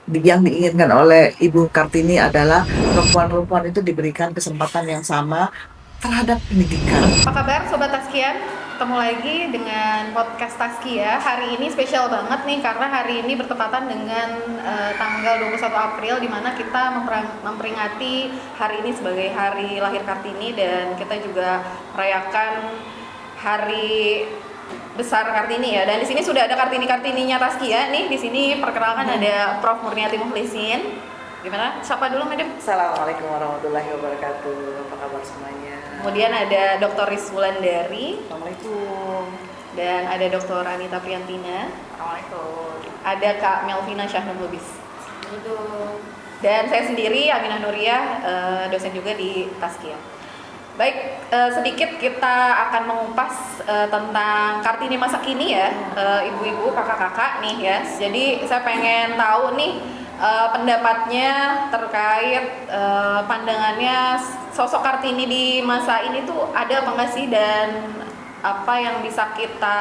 yang diinginkan oleh Ibu Kartini adalah perempuan-perempuan itu diberikan kesempatan yang sama terhadap pendidikan. Apa kabar Sobat Taskia? Ketemu lagi dengan podcast Taskia. Hari ini spesial banget nih karena hari ini bertepatan dengan tanggal 21 April di mana kita memperingati hari ini sebagai hari lahir Kartini dan kita juga merayakan hari besar Kartini ya. Dan di sini sudah ada Kartini-Kartininya Taskia nih. Di sini perkenalkan ada Prof Murniati Mukhlisin. Gimana? Sapa dulu, Madam. Assalamualaikum warahmatullahi wabarakatuh. Apa kabar semuanya? Kemudian ada Dr. Riz Wulandari. Assalamualaikum. Dan ada Dr. Anita Priyantina. Assalamualaikum. Ada Kak Melvina Syahnul Lubis. Dan saya sendiri Aminah Nuriyah, dosen juga di Taskia. Baik, sedikit kita akan mengupas tentang Kartini masa kini ya, ibu-ibu, kakak-kakak nih ya. Jadi saya pengen tahu nih pendapatnya terkait pandangannya sosok Kartini di masa ini tuh ada apa nggak sih, dan apa yang bisa kita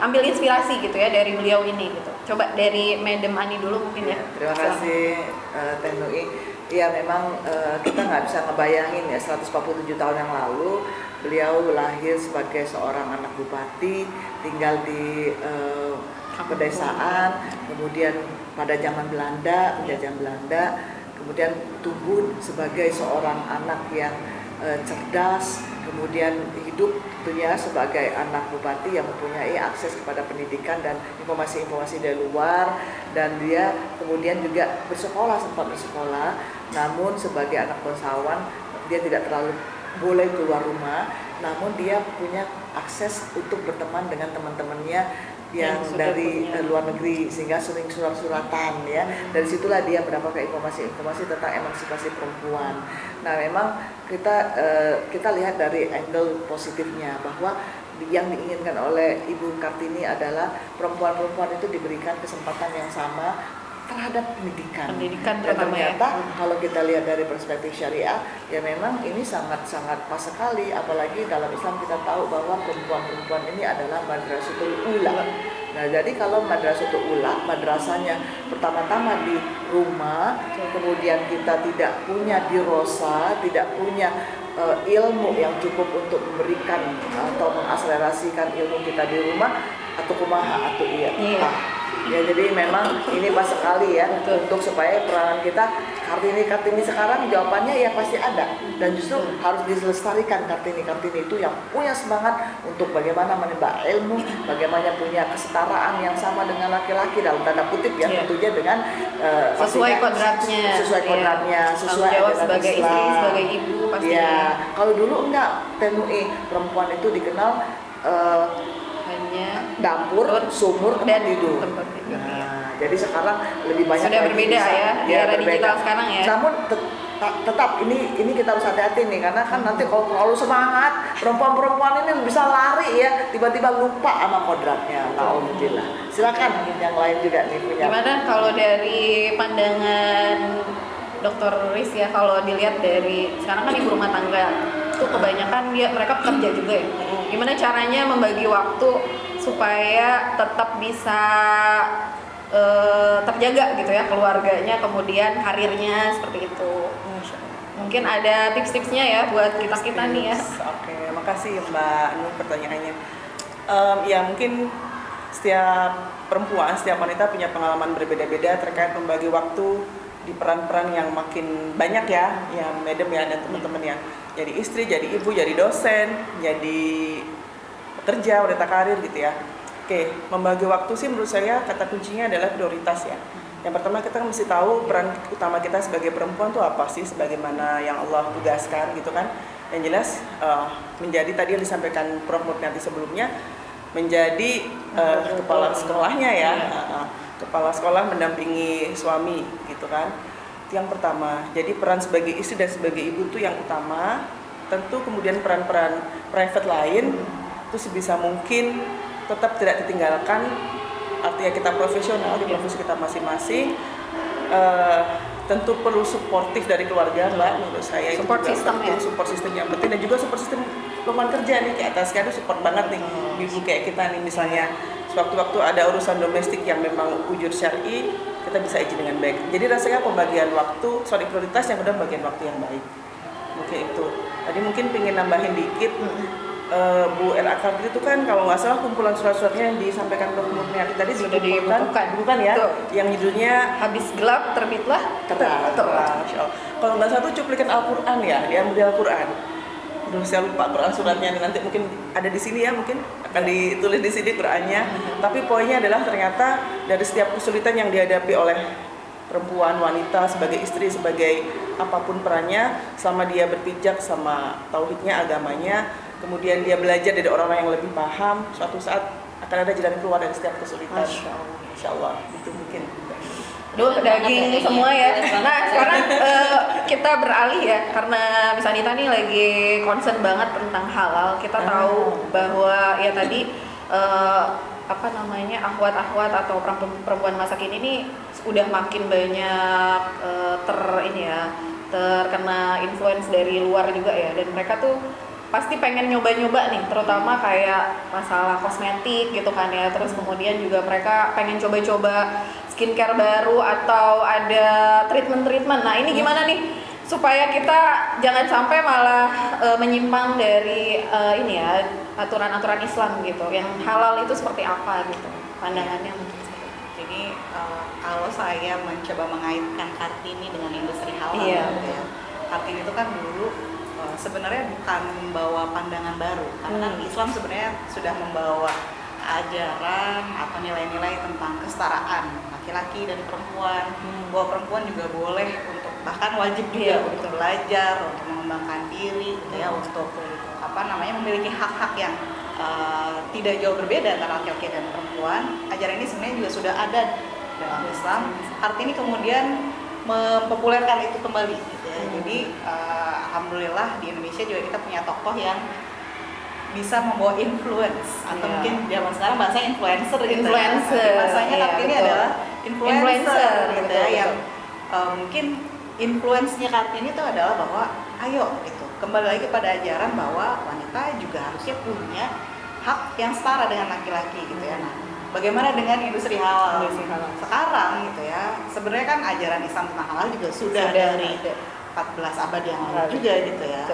ambil inspirasi gitu ya dari beliau ini gitu. Coba dari Madam Ani dulu mungkin ya. Terima kasih Teh Nui. Iya memang kita nggak bisa ngebayangin ya 147 tahun yang lalu beliau lahir sebagai seorang anak bupati, tinggal di pedesaan, kemudian pada zaman Belanda, penjajahan Belanda, kemudian tumbuh sebagai seorang anak yang cerdas, kemudian hidup tentunya sebagai anak bupati yang mempunyai akses kepada pendidikan dan informasi-informasi dari luar, dan dia kemudian juga sempat bersekolah, namun sebagai anak bangsawan dia tidak terlalu boleh keluar rumah, namun dia punya akses untuk berteman dengan teman-temannya yang dari luar negeri, sehingga sering surat-suratan ya. Dari situlah dia mendapatkan informasi-informasi tentang emansipasi perempuan. Nah memang kita lihat dari angle positifnya bahwa yang diinginkan oleh Ibu Kartini adalah perempuan-perempuan itu diberikan kesempatan yang sama terhadap pendidikan. Dan ternyata kalau kita lihat dari perspektif syariah, ya memang ini sangat-sangat pas sekali, apalagi dalam Islam kita tahu bahwa perempuan-perempuan ini adalah madrasatul ula. Nah, jadi kalau madrasatul ula, madrasahnya pertama-tama di rumah, kemudian kita tidak punya dirasa, tidak punya ilmu yang cukup untuk memberikan atau mengakselerasikan ilmu kita di rumah, atau kumaha atau iya. Ya jadi memang ini pas sekali ya untuk supaya peranan kita Kartini sekarang jawabannya ya pasti ada, dan justru harus dilestarikan Kartini itu yang punya semangat untuk bagaimana menimba ilmu, bagaimana punya kesetaraan yang sama dengan laki-laki dalam tanda kutip ya, tentunya dengan sesuai kodratnya, sesuai jawab dengan sebagai Islam. istri, sebagai ibu pasti. Ya kalau dulu enggak, TNI perempuan itu dikenal dapur, sumur, dan tidur. Nah, jadi sekarang lebih banyak sudah berbeda ya, di era digital sekarang ya. Namun tetap ini kita harus hati-hati nih, karena kan nanti kalau terlalu semangat perempuan-perempuan ini bisa lari ya, tiba-tiba lupa sama kodratnya. Alhamdulillah. Silakan yang lain juga nih punya. Gimana kalau dari pandangan Dr. Riz ya, kalau dilihat dari sekarang kan ibu rumah tangga itu kebanyakan mereka bekerja juga ya. Gimana caranya membagi waktu supaya tetap bisa terjaga gitu ya, keluarganya, kemudian karirnya seperti itu. Mungkin ada tips-tipsnya ya buat kita nih ya. Oke, makasih Mbak Nur pertanyaannya. Ya mungkin setiap perempuan, setiap wanita punya pengalaman berbeda-beda terkait membagi waktu di peran-peran yang makin banyak ya, Madam ya, dan teman-teman yang jadi istri, jadi ibu, jadi dosen, jadi pekerja, wanita karir gitu ya. Oke, membagi waktu sih menurut saya kata kuncinya adalah prioritas ya. Yang pertama kita mesti tahu peran utama kita sebagai perempuan tuh apa sih, sebagaimana yang Allah tugaskan gitu kan. Yang jelas menjadi tadi yang disampaikan Prof Murniati sebelumnya, menjadi kepala sekolahnya ya, kepala sekolah mendampingi suami gitu kan. Itu yang pertama. Jadi peran sebagai istri dan sebagai ibu itu yang utama. Tentu kemudian peran-peran private lain itu sebisa mungkin tetap tidak ditinggalkan, artinya kita profesional di profesi kita masing-masing. Tentu perlu suportif dari keluarga Mbak, menurut saya support itu system ya, support system yang penting, dan juga support system lingkungan kerja nih, kayak atas kan support banget nih ibu kayak kita nih, misalnya sewaktu-waktu ada urusan domestik yang memang ujur syar'i, kita bisa izin dengan baik. Jadi rasanya pembagian waktu, prioritas yang udah bagian waktu yang baik. Mungkin itu. Tadi mungkin pengen nambahin dikit. Bu R.A. Kartini itu kan kalau nggak salah kumpulan surat-suratnya yang disampaikan Prof. Murniati tadi Sudah bukan ya, Betul. yang judulnya Habis gelap terbitlah terang. Masya Allah. Kalau nggak salah itu cuplikan Al-Quran ya, diambil Al-Quran. Aduh, saya lupa Quran suratnya, nanti mungkin ada di sini ya, mungkin akan ditulis di sini Qurannya. Tapi poinnya adalah ternyata dari setiap kesulitan yang dihadapi oleh perempuan, wanita, sebagai istri, sebagai apapun perannya, selama dia berpijak sama tauhidnya, agamanya, kemudian dia belajar dari orang-orang yang lebih paham, suatu saat akan ada jalan keluar dari setiap kesulitan. Masya Allah, itu mungkin. Duh, daging semua ya. Nah, sekarang kita beralih ya, karena Miss Anita nih lagi concern banget tentang halal. Kita tahu bahwa ya tadi akhwat-akhwat atau perempuan masa kini nih udah makin banyak terkena influence dari luar juga ya, dan mereka tuh pasti pengen nyoba-nyoba nih, terutama kayak masalah kosmetik gitu kan ya. Terus kemudian juga mereka pengen coba-coba skincare baru atau ada treatment. Nah, ini gimana nih supaya kita jangan sampai malah menyimpang dari aturan-aturan Islam gitu. Yang halal itu seperti apa gitu pandangannya mungkin. Jadi kalau saya mencoba mengaitkan Kartini dengan industri halal, gitu ya. Kartini itu kan dulu sebenarnya bukan membawa pandangan baru, karena kan Islam sebenarnya sudah membawa ajaran atau nilai-nilai tentang kesetaraan laki-laki dan perempuan, bahwa perempuan juga boleh untuk, bahkan wajib juga untuk belajar, untuk mengembangkan diri, gitu ya, untuk memiliki hak-hak yang tidak jauh berbeda antara laki-laki dan perempuan. Ajaran ini sebenarnya juga sudah ada dalam Islam. Kartini kemudian mempopulerkan itu kembali, gitu ya. Jadi alhamdulillah di Indonesia juga kita punya tokoh yang bisa membawa influence, atau mungkin zaman sekarang bahasanya influencer gitu. Bahasanya Kartini adalah influencer gitu ya, yang mungkin influence-nya Kartini itu adalah bahwa ayo gitu, kembali lagi pada ajaran bahwa wanita juga harusnya punya hak yang setara dengan laki-laki gitu ya. Nah, bagaimana dengan industri halal? Sekarang gitu ya, sebenarnya kan ajaran Islam tentang halal juga sudah dari 14 abad yang lalu juga gitu ya.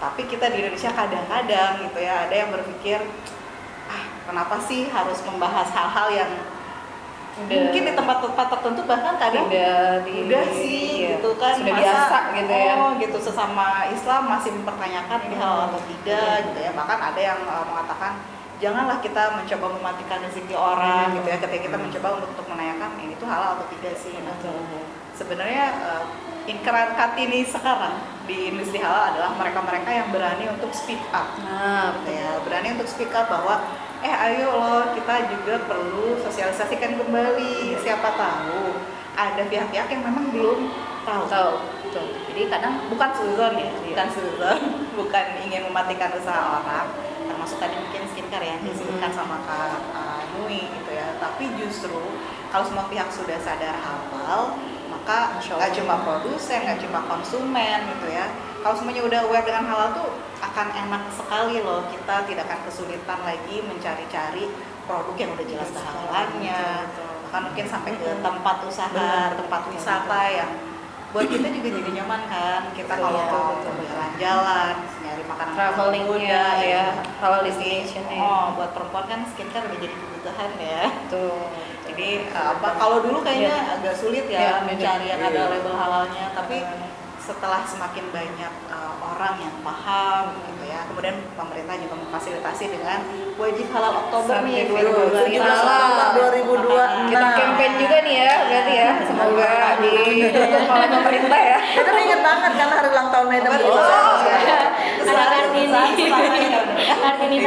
Tapi kita di Indonesia kadang-kadang gitu ya, ada yang berpikir, kenapa sih harus membahas hal-hal yang mungkin di tempat-tempat tertentu bahkan kadang udah sih gitu kan, sudah biasa gitu ya. Gitu sesama Islam masih mempertanyakan ini halal atau tidak gitu ya. Bahkan ada yang mengatakan janganlah kita mencoba mematikan rezeki orang gitu ya, ketika kita mencoba untuk menanyakan ini tuh halal atau tidak sih. Nah, sebenarnya inkaran Kartini sekarang di industri halal adalah mereka-mereka yang berani untuk speak up. Gitu ya, berani untuk speak up bahwa ayo loh, kita juga perlu sosialisasikan kembali. Siapa tahu ada pihak-pihak yang memang belum tahu. Jadi kadang bukan suzon ya, bukan ingin mematikan usaha orang, termasuk tadi mungkin skincare yang disebutkan sama Kak Nui gitu ya. Tapi justru kalau semua pihak sudah sadar halal, maka nggak cuma produsen, nggak cuma konsumen gitu ya. Kalau semuanya udah aware dengan halal tuh akan enak sekali loh, kita tidak akan kesulitan lagi mencari-cari produk yang udah jelas kehalalannya. Bahkan mungkin sampai ke tempat usaha, tempat wisata yang buat kita juga jadi nyaman kan. Kita kalau mau jalan-jalan, nyari makanan travelingnya ya, halal destination-nya. Buat perempuan kan skincare udah jadi kebutuhan ya. Jadi kalau dulu kayaknya agak sulit ya mencari yang ada label halalnya, tapi setelah semakin banyak orang yang paham gitu ya, kemudian pemerintah juga memfasilitasi dengan wajib halal Oktober nih 2026. Kita campaign juga nih ya, berarti ya, semoga didukung oleh pemerintah ya. Kita ingat banget kan hari ulang tahun Medan itu. Kartini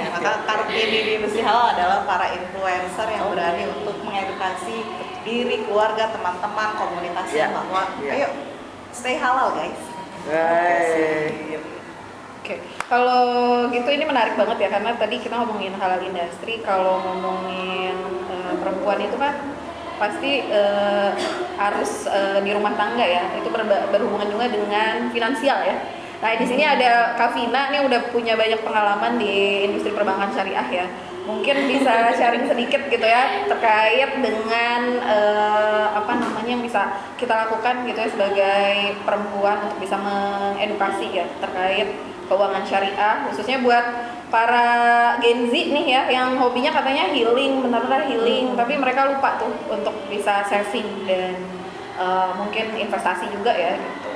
maka Kartini di industri halal adalah para influencer yang berani untuk mengedukasi diri, keluarga, teman-teman, komunitas bahwa ayo stay halal guys. Oke. Kalau gitu ini menarik banget ya, karena tadi kita ngomongin halal industri, kalau ngomongin perempuan itu kan pasti harus di rumah tangga ya, itu berhubungan juga dengan finansial ya. Nah, di sini ada Kak Vina nih udah punya banyak pengalaman di industri perbankan syariah ya. Mungkin bisa sharing sedikit gitu ya terkait dengan apa namanya yang bisa kita lakukan gitu ya sebagai perempuan untuk bisa mengedukasi ya terkait keuangan syariah, khususnya buat para Gen Z nih ya yang hobinya katanya healing, benar-benar healing, tapi mereka lupa tuh untuk bisa saving dan mungkin investasi juga ya gitu.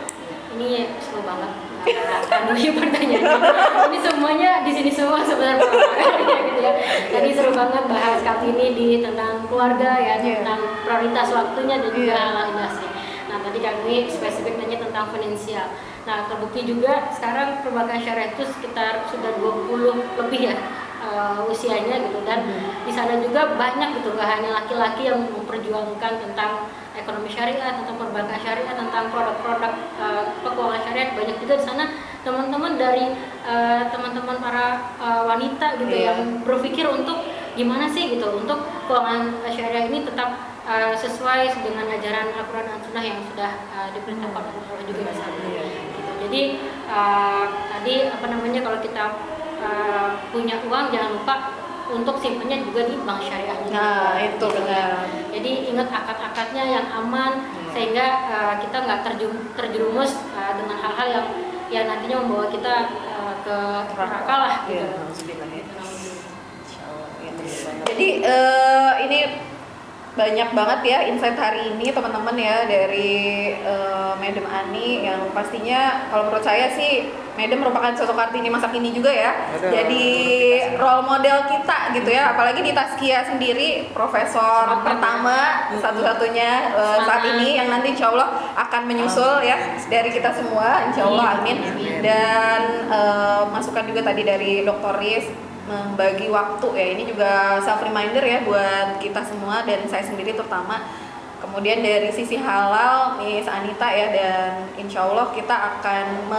Ini seru banget. Aduh, pertanyaan. Ini semuanya di sini semua sebenarnya gitu ya. Tadi seru banget bahas Kartini di tentang keluarga ya, tentang prioritas waktunya dan juga hal industri. Nah, tadi kami spesifik nanya tentang finansial. Nah, terbukti juga sekarang perbankan syariah itu sekitar sudah 20 lebih ya usianya gitu, dan di sana juga banyak gitu, gak hanya laki-laki yang memperjuangkan tentang ekonomi syariah, tentang perbankan syariah, tentang produk-produk keuangan syariah. Banyak juga di sana teman-teman dari teman-teman para wanita gitu yang berpikir untuk gimana sih gitu untuk keuangan syariah ini tetap sesuai dengan ajaran Al-Quran dan Sunnah yang sudah diperintahkan oleh Allah juga di sana. Gitu. Jadi tadi apa namanya, kalau kita punya uang jangan lupa untuk simpannya juga di bank syariah. Nah, itu benar. Jadi ingat akad-akadnya yang aman sehingga kita nggak terjerumus dengan hal-hal yang nantinya membawa kita ke neraka lah gitu. Jadi ini banyak banget ya insight hari ini teman-teman ya dari Madam Ani yang pastinya kalau menurut saya sih Madam merupakan sosok Kartini masa kini juga ya. Betul. Jadi role model kita gitu ya, apalagi di Tazkiyah sendiri profesor pertama satu-satunya saat ini yang nanti insya Allah akan menyusul ya dari kita semua, insya Allah, amin. Dan masukan juga tadi dari Dr. Riz membagi waktu ya, ini juga self reminder ya buat kita semua dan saya sendiri terutama. Kemudian dari sisi halal Miss Anita ya, dan insya Allah kita akan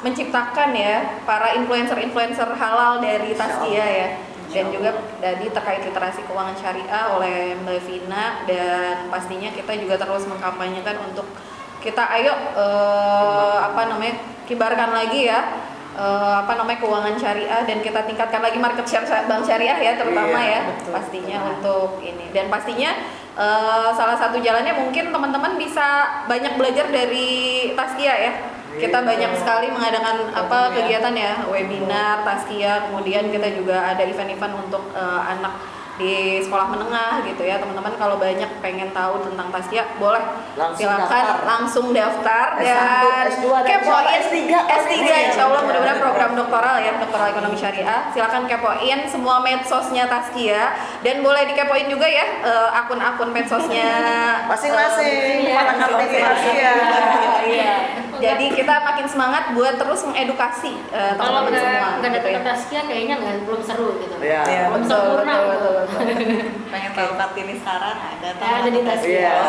menciptakan ya para influencer halal dari Tazkiyah ya, dan juga tadi terkait literasi keuangan syariah oleh Mbak Vina, dan pastinya kita juga terus mengkampanyekan untuk kita ayo kibarkan lagi ya keuangan syariah, dan kita tingkatkan lagi market share bank syariah ya terutama pastinya untuk ini. Dan pastinya salah satu jalannya mungkin teman-teman bisa banyak belajar dari Tazkiyah ya. Kita banyak sekali mengadakan kegiatan ya, webinar Tazkiyah, kemudian kita juga ada event-event untuk anak di sekolah menengah gitu ya. Teman-teman kalau banyak pengen tahu tentang Tazkiyah boleh silakan langsung daftar dan kepoin S3 insya Allah mudah-mudahan program doktoral ya, doktoral ekonomi syariah. Silakan kepoin semua medsosnya Tazkiyah, dan boleh dikepoin juga ya akun-akun medsosnya masing-masing para Kartini Tazkiyah. Jadi kita makin semangat buat terus mengedukasi kalau teman-teman semua. nggak datang ke Tazkiyah kayaknya belum seru gitu. Betul, Belum sempurna. Pengen tahu Kartini sekarang ada di Tazkiyah.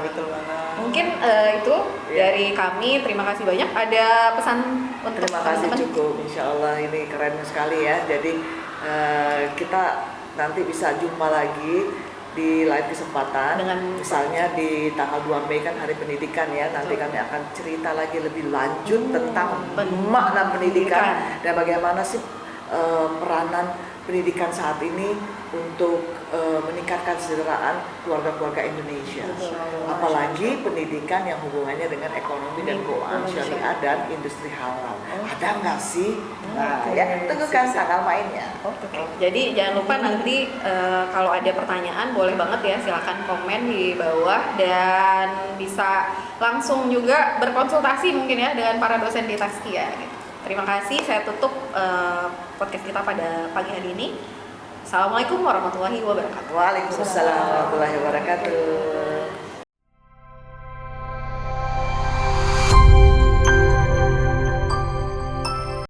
Betul banget. Mungkin itu dari kami, terima kasih banyak. Ada pesan untuk Terima kasih teman-teman? cukup, insya Allah ini keren sekali ya. Jadi kita nanti bisa jumpa lagi di lain kesempatan Dengan misalnya di tanggal 2 Mei kan Hari Pendidikan ya. Nanti kami akan cerita lagi lebih lanjut tentang makna pendidikan dan bagaimana sih peranan pendidikan saat ini untuk meningkatkan kesejahteraan keluarga-keluarga Indonesia. Apalagi pendidikan yang hubungannya dengan ekonomi dan keuangan syariah dan industri halal. Ada nggak sih? Nah, ya tunggukan tanggal mainnya. Jadi jangan lupa nanti kalau ada pertanyaan boleh banget ya, silakan komen di bawah, dan bisa langsung juga berkonsultasi mungkin ya dengan para dosen di Tazkiyah gitu. Terima kasih, saya tutup podcast kita pada pagi hari ini. Assalamualaikum warahmatullahi wabarakatuh. Waalaikumsalam warahmatullahi wabarakatuh.